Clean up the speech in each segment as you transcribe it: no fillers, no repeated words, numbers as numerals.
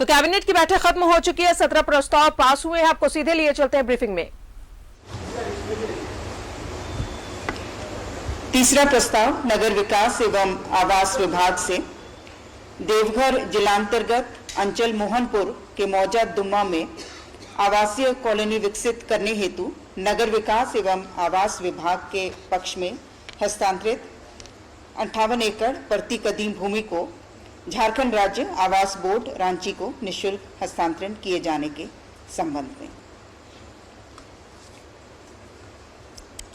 तो कैबिनेट की बैठक खत्म हो चुकी है, 17 प्रस्ताव पास हुए हैं। आपको सीधे लिए चलते हैं ब्रीफिंग में। तीसरा प्रस्ताव नगर विकास एवं आवास विभाग से देवघर जिलांतर्गत अंचल मोहनपुर के मौजा दुम्मा में आवासीय कॉलोनी विकसित करने हेतु नगर विकास एवं आवास विभाग के पक्ष में हस्तांतरित 58 एकड़ प्रति कदीम भूमि को झारखंड राज्य आवास बोर्ड रांची को निःशुल्क हस्तांतरण किए जाने के संबंध में।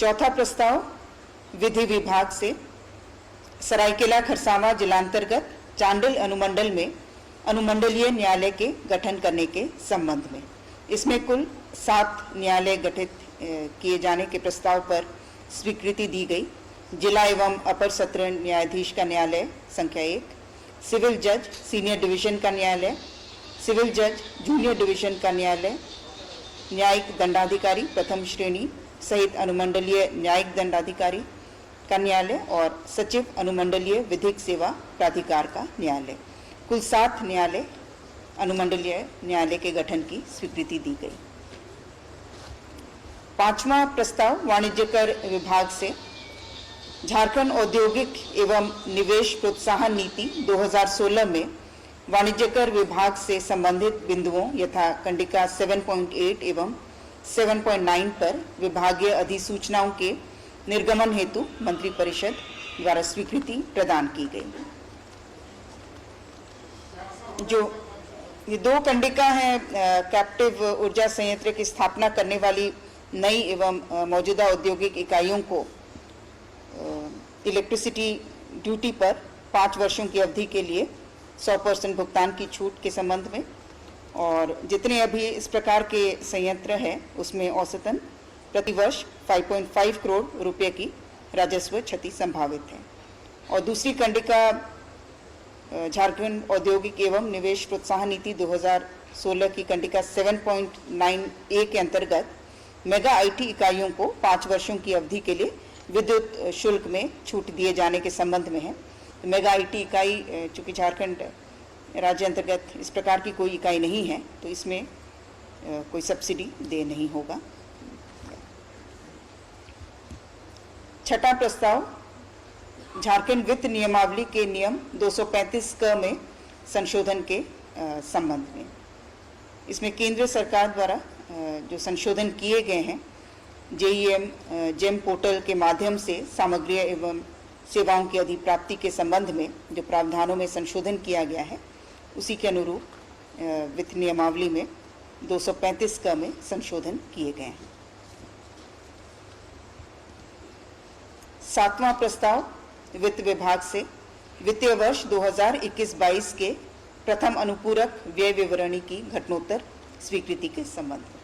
चौथा प्रस्ताव विधि विभाग से सरायकेला खरसावां जिलांतर्गत चांडिल अनुमंडल में अनुमंडलीय न्यायालय के गठन करने के संबंध में। इसमें कुल 7 न्यायालय गठित किए जाने के प्रस्ताव पर स्वीकृति दी गई। जिला एवं अपर सत्र न्यायाधीश का न्यायालय संख्या 1, सिविल जज सीनियर डिवीजन का न्यायालय, सिविल जज जूनियर डिवीजन का न्यायालय, न्यायिक दंडाधिकारी प्रथम श्रेणी सहित अनुमंडलीय न्यायिक दंडाधिकारी का न्यायालय और सचिव अनुमंडलीय विधिक सेवा प्राधिकार का न्यायालय, कुल 7 न्यायालय अनुमंडलीय न्यायालय के गठन की स्वीकृति दी गई। पांचवा प्रस्ताव वाणिज्यकर विभाग से झारखंड औद्योगिक एवं निवेश प्रोत्साहन नीति 2016 में वाणिज्यकर विभाग से संबंधित बिंदुओं यथा कंडिका 7.8 एवं 7.9 पर विभागीय अधिसूचनाओं के निर्गमन हेतु मंत्री परिषद द्वारा स्वीकृति प्रदान की गई। जो ये 2 कंडिका हैं कैप्टिव ऊर्जा संयंत्र की स्थापना करने वाली नई एवं मौजूदा औद्योगिक इकाइयों को इलेक्ट्रिसिटी ड्यूटी पर 5 वर्षों की अवधि के लिए 100% भुगतान की छूट के संबंध में, और जितने अभी इस प्रकार के संयंत्र हैं उसमें औसतन प्रति वर्ष 5.5 करोड़ रुपए की राजस्व क्षति संभावित है। और दूसरी कंडिका झारखंड औद्योगिक एवं निवेश प्रोत्साहन नीति 2016 की कंडिका 7.9A के अंतर्गत मेगा आईटी इकाइयों को 5 वर्षों की अवधि के लिए विद्युत शुल्क में छूट दिए जाने के संबंध में है। तो मेगा आईटी इकाई चूंकि झारखंड राज्य अंतर्गत इस प्रकार की कोई इकाई नहीं है तो इसमें कोई सब्सिडी दे नहीं होगा। छठा प्रस्ताव झारखंड वित्त नियमावली के नियम 235 क में संशोधन के संबंध में। इसमें केंद्र सरकार द्वारा जो संशोधन किए गए हैं जेम पोर्टल के माध्यम से सामग्री एवं सेवाओं की अधिप्राप्ति के संबंध में जो प्रावधानों में संशोधन किया गया है उसी के अनुरूप वित्त नियमावली में 235 क में संशोधन किए गए हैं। 7वां प्रस्ताव वित्त विभाग से वित्तीय वर्ष 2021-22 के प्रथम अनुपूरक व्यय विवरणी की घटनोत्तर स्वीकृति के संबंध में।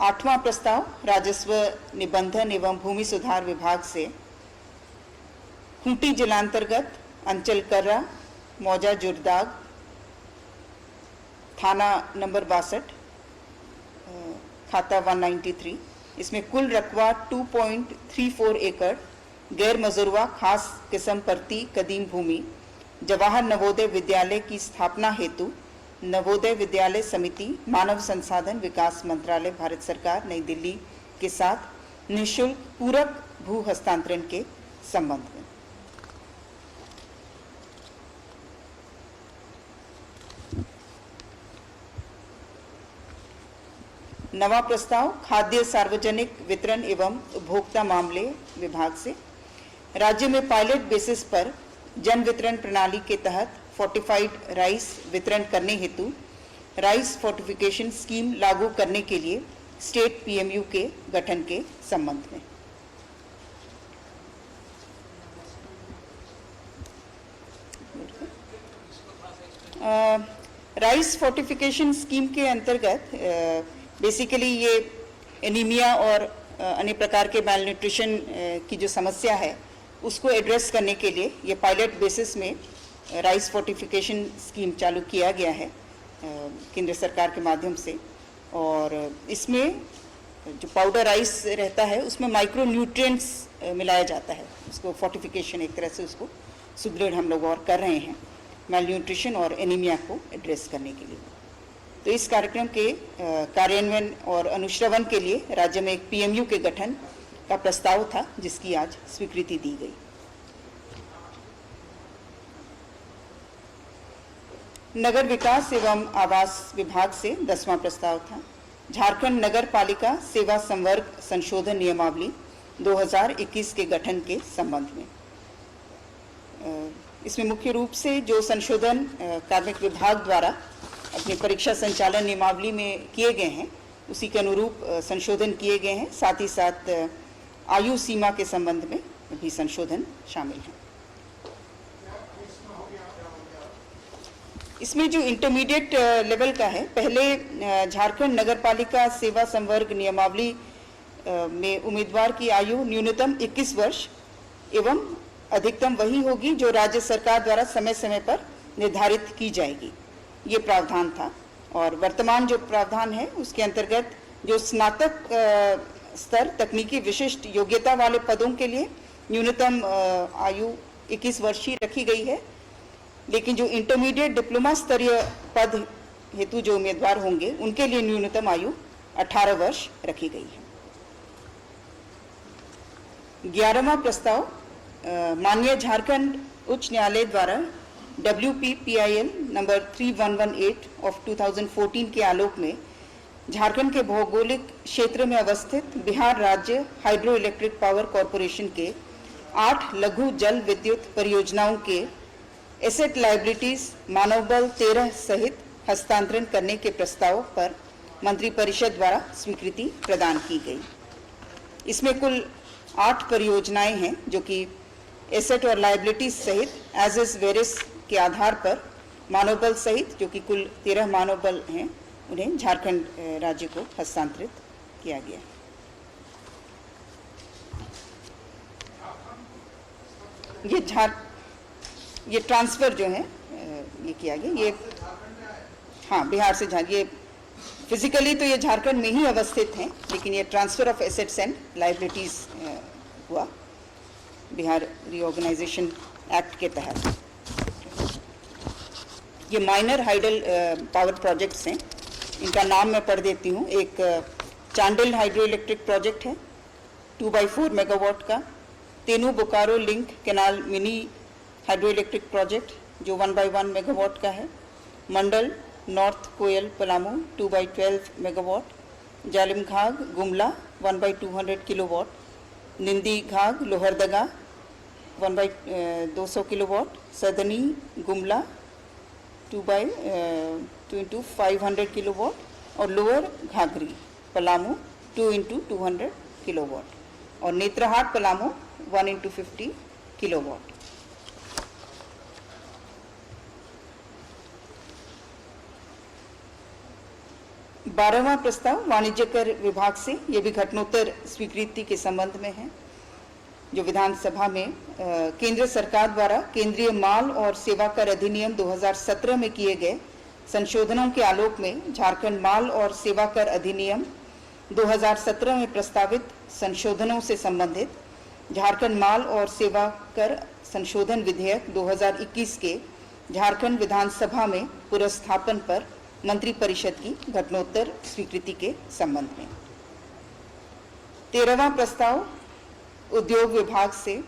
8वां प्रस्ताव राजस्व निबंधन एवं भूमि सुधार विभाग से खूंटी जिलांतर्गत अंचल कर्रा मौजा जुरदाग थाना नंबर 62 खाता 193, इसमें कुल रकबा 2.34 एकड़ गैर मजरूआ खास किस्म प्रति कदीम भूमि जवाहर नवोदय विद्यालय की स्थापना हेतु नवोदय विद्यालय समिति मानव संसाधन विकास मंत्रालय भारत सरकार नई दिल्ली के साथ निःशुल्क पूरक भू हस्तांतरण के संबंध में। नवा प्रस्ताव खाद्य सार्वजनिक वितरण एवं उपभोक्ता मामले विभाग से राज्य में पायलट बेसिस पर जन वितरण प्रणाली के तहत फोर्टिफाइड राइस वितरण करने हेतु राइस फोर्टिफिकेशन स्कीम लागू करने के लिए स्टेट पीएमयू के गठन के संबंध में। राइस फोर्टिफिकेशन स्कीम के अंतर्गत बेसिकली ये एनीमिया और अन्य प्रकार के मैल न्यूट्रिशन की जो समस्या है उसको एड्रेस करने के लिए ये पायलट बेसिस में राइस फोर्टिफिकेशन स्कीम चालू किया गया है केंद्र सरकार के माध्यम से। और इसमें जो पाउडर राइस रहता है उसमें माइक्रो न्यूट्रिएंट्स मिलाया जाता है, उसको फोर्टिफिकेशन एक तरह से उसको सुदृढ़ हम लोग और कर रहे हैं। malnutrition और एनीमिया को एड्रेस करने के लिए। तो इस कार्यक्रम के कार्यान्वयन और अनुश्रवण के लिए राज्य में एक PMU के गठन का प्रस्ताव था, जिसकी आज स्वीकृति दी गई। नगर विकास एवं आवास विभाग से 10वां प्रस्ताव था झारखंड नगर पालिका सेवा संवर्ग संशोधन नियमावली 2021 के गठन के संबंध में। इसमें मुख्य रूप से जो संशोधन कार्मिक विभाग द्वारा अपनी परीक्षा संचालन नियमावली में किए गए हैं, उसी के अनुरूप संशोधन किए गए हैं। साथ ही साथ आयु सीमा के संबंध में भी संशोधन शामिल है। इसमें जो इंटरमीडिएट लेवल का है, पहले झारखंड नगर पालिका सेवा संवर्ग नियमावली में उम्मीदवार की आयु न्यूनतम 21 वर्ष एवं अधिकतम वही होगी जो राज्य सरकार द्वारा समय समय पर निर्धारित की जाएगी, ये प्रावधान था। और वर्तमान जो प्रावधान है उसके अंतर्गत जो स्नातक स्तर तकनीकी विशिष्ट योग्यता वाले पदों के लिए न्यूनतम आयु 21 वर्ष ही रखी गई है, लेकिन जो इंटरमीडिएट डिप्लोमा स्तरीय पद हेतु जो उम्मीदवार होंगे उनके लिए न्यूनतम आयु 18 वर्ष रखी गई है। 11वां प्रस्ताव माननीय झारखंड उच्च न्यायालय द्वारा WPPIL नंबर 3118 ऑफ 2014 के आलोक में झारखंड के भौगोलिक क्षेत्र में अवस्थित बिहार राज्य हाइड्रो इलेक्ट्रिक पावर कॉरपोरेशन के 8 लघु जल विद्युत परियोजनाओं के एसेट लायबिलिटीज मानव बल 13 सहित हस्तांतरण करने के प्रस्ताव पर मंत्रिपरिषद द्वारा स्वीकृति प्रदान की गई। इसमें कुल 8 परियोजनाएं हैं जो कि एसेट और लायबिलिटीज सहित एज इज वेरियस के आधार पर मानव बल सहित जो कि कुल 13 मानव बल हैं, उन्हें झारखंड राज्य को हस्तांतरित किया गया। ये ट्रांसफर जो है ये किया गया, ये हाँ बिहार से ये फिजिकली तो ये झारखंड में ही अवस्थित हैं, लेकिन ये transfer of assets and liabilities हुआ बिहार रीऑर्गेनाइजेशन एक्ट के तहत। ये माइनर हाइडल पावर प्रोजेक्ट्स हैं, इनका नाम मैं पढ़ देती हूँ। एक चांडिल हाइड्रो इलेक्ट्रिक प्रोजेक्ट है 2x4 मेगावाट का। Tenu Bokaro link canal mini hydro electric project जो 1x1 मेगावाट का है। Mandal north Koel Palamu 2x12 megawatt. Jalimghag Gumla 1x200 kilowatt. Nindi Ghag Lohardaga 1x200 kilowatt. Sadni Gumla 2x500 kilowatt और lower Ghaghri Palamu 2x200 kilowatt और नेत्रहाट पलामू 1x50 किलोवाट। बारहवां प्रस्ताव वाणिज्य कर विभाग से, ये भी घटनोत्तर स्वीकृति के संबंध में है, जो विधानसभा में केंद्र सरकार द्वारा केंद्रीय माल और सेवा कर अधिनियम 2017 में किए गए संशोधनों के आलोक में झारखंड माल और सेवा कर अधिनियम 2017 में प्रस्तावित संशोधनों से संबंधित झारखंड माल और सेवा कर संशोधन विधेयक 2021 के झारखंड विधानसभा में पुरस्थापन पर मंत्रिपरिषद की घटनोत्तर स्वीकृति के संबंध में। 13वां प्रस्ताव उद्योग विभाग से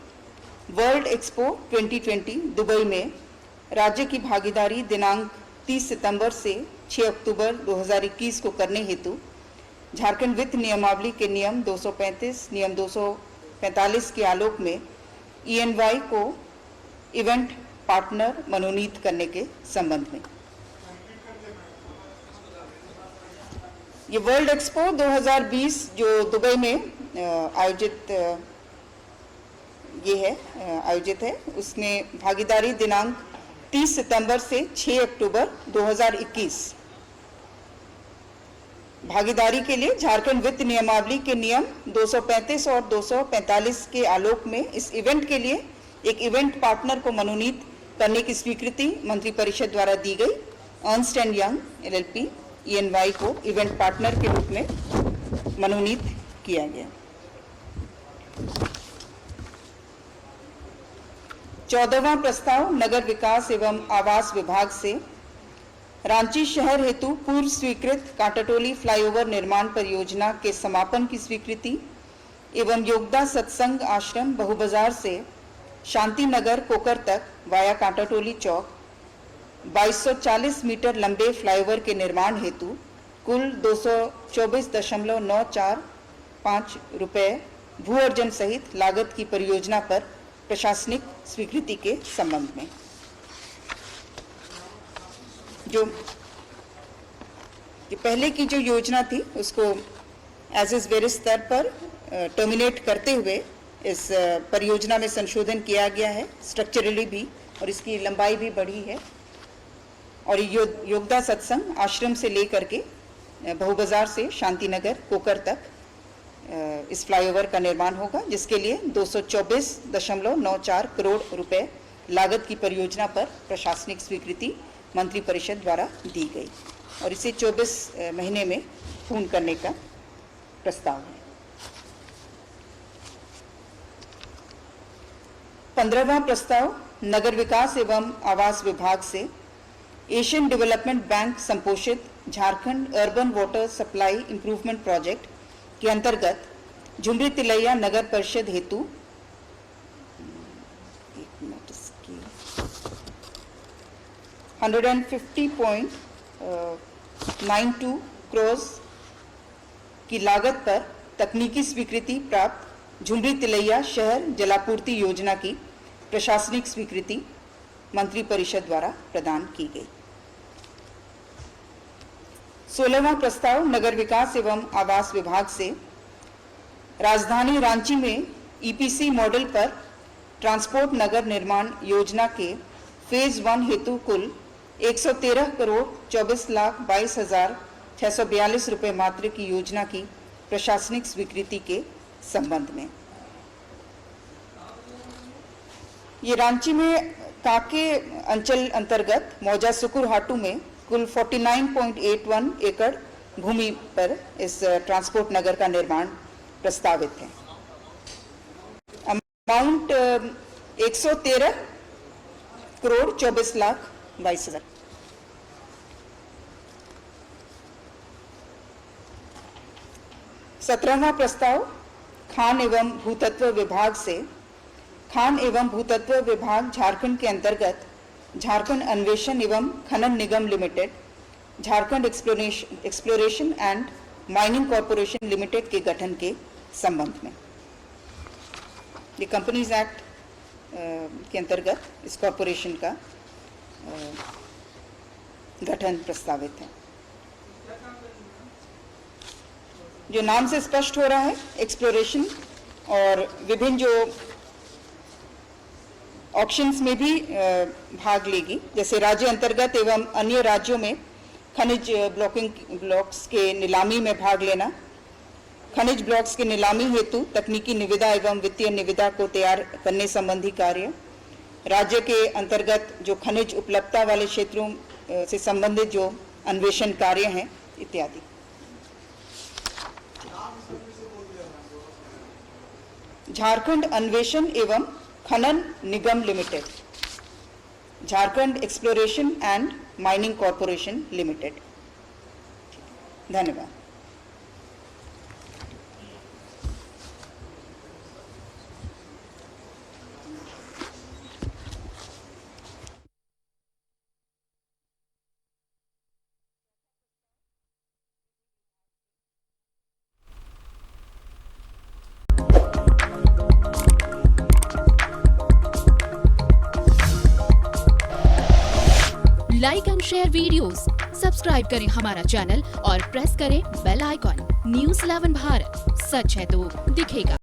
वर्ल्ड एक्सपो 2020 दुबई में राज्य की भागीदारी दिनांक 30 सितंबर से 6 अक्टूबर 2021 को करने हेतु झारखंड वित्त नियमावली के नियम 235 नियम 245 के आलोक में ENY को इवेंट पार्टनर मनोनीत करने के संबंध में। ये वर्ल्ड एक्सपो 2020 जो दुबई में आयोजित है, उसमें भागीदारी दिनांक 30 सितंबर से 6 अक्टूबर 2021 भागीदारी के लिए झारखंड वित्त नियमावली के नियम 235 और 245 के आलोक में इस इवेंट के लिए एक इवेंट पार्टनर को मनोनीत करने की स्वीकृति मंत्रिपरिषद द्वारा दी गई। Ernst and young LLP ENY को इवेंट पार्टनर के रूप में मनोनीत किया गया। 14वां प्रस्ताव नगर विकास एवं आवास विभाग से रांची शहर हेतु पूर्व स्वीकृत कांटाटोली फ्लाईओवर निर्माण परियोजना के समापन की स्वीकृति एवं योगदा सत्संग आश्रम बहुबाजार से शांति नगर कोकर तक वाया कांटाटोली चौक 2240 मीटर लंबे फ्लाईओवर के निर्माण हेतु कुल 224.945 रुपये भू अर्जन सहित लागत की परियोजना पर प्रशासनिक स्वीकृति के संबंध में जो पहले की जो योजना थी उसको एज इज वेरियस स्तर पर टर्मिनेट करते हुए इस परियोजना में संशोधन किया गया है स्ट्रक्चरली भी, और इसकी लंबाई भी बढ़ी है। और योगदा सत्संग आश्रम से लेकर के बहुबाजार से शांतिनगर कोकर तक इस फ्लाईओवर का निर्माण होगा, जिसके लिए 224.94 करोड़ रुपए लागत की परियोजना पर प्रशासनिक स्वीकृति मंत्री परिषद द्वारा दी गई और इसे 24 महीने में पूर्ण करने का प्रस्ताव है। 15वां प्रस्ताव नगर विकास एवं आवास विभाग से एशियन डेवलपमेंट बैंक संपोषित Jharkhand urban water supply improvement project के अंतर्गत झुमरी तिलैया नगर परिषद हेतु 150.92 करोड़ की लागत पर तकनीकी स्वीकृति प्राप्त झुमरी तिलैया शहर जलापूर्ति योजना की प्रशासनिक स्वीकृति मंत्री परिषद द्वारा प्रदान की गई। 16वां प्रस्ताव नगर विकास एवं आवास विभाग से राजधानी रांची में ईपीसी मॉडल पर ट्रांसपोर्ट नगर निर्माण योजना के फेज 1 हेतु कुल 113,24,22,642 रुपये मात्र की योजना की प्रशासनिक स्वीकृति के संबंध में ये रांची में काके अंचल अंतर्गत मौजा सुकुरहाटू में कुल 49.81 एकड़ भूमि पर इस ट्रांसपोर्ट नगर का निर्माण प्रस्तावित है। अमाउंट 113 करोड़ 24,22,000। 17वां प्रस्ताव खान एवं भूतत्व विभाग से खान एवं भूतत्व विभाग झारखंड के अंतर्गत झारखंड अन्वेषण एवं खनन निगम limited, Jharkhand exploration and mining corporation limited के गठन के संबंध में ये कंपनीज एक्ट के अंतर्गत इस कॉरपोरेशन का गठन प्रस्तावित है। जो नाम से स्पष्ट हो रहा है एक्सप्लोरेशन और विभिन्न जो ऑप्शंस में भी भाग लेगी, जैसे राज्य अंतर्गत एवं अन्य राज्यों में खनिज ब्लॉक्स के नीलामी में भाग लेना, खनिज ब्लॉक्स के नीलामी हेतु तकनीकी निविदा एवं वित्तीय निविदा को तैयार करने संबंधी कार्य, राज्य के अंतर्गत जो खनिज उपलब्धता वाले क्षेत्रों से संबंधित जो अन्वेषण कार्य हैं इत्यादि। झारखंड अन्वेषण एवं खनन निगम limited, Jharkhand exploration and mining corporation limited. धन्यवाद। Like and share videos, subscribe करें हमारा चैनल और प्रेस करें बेल आइकॉन। न्यूज़ 11 भारत, सच है तो दिखेगा।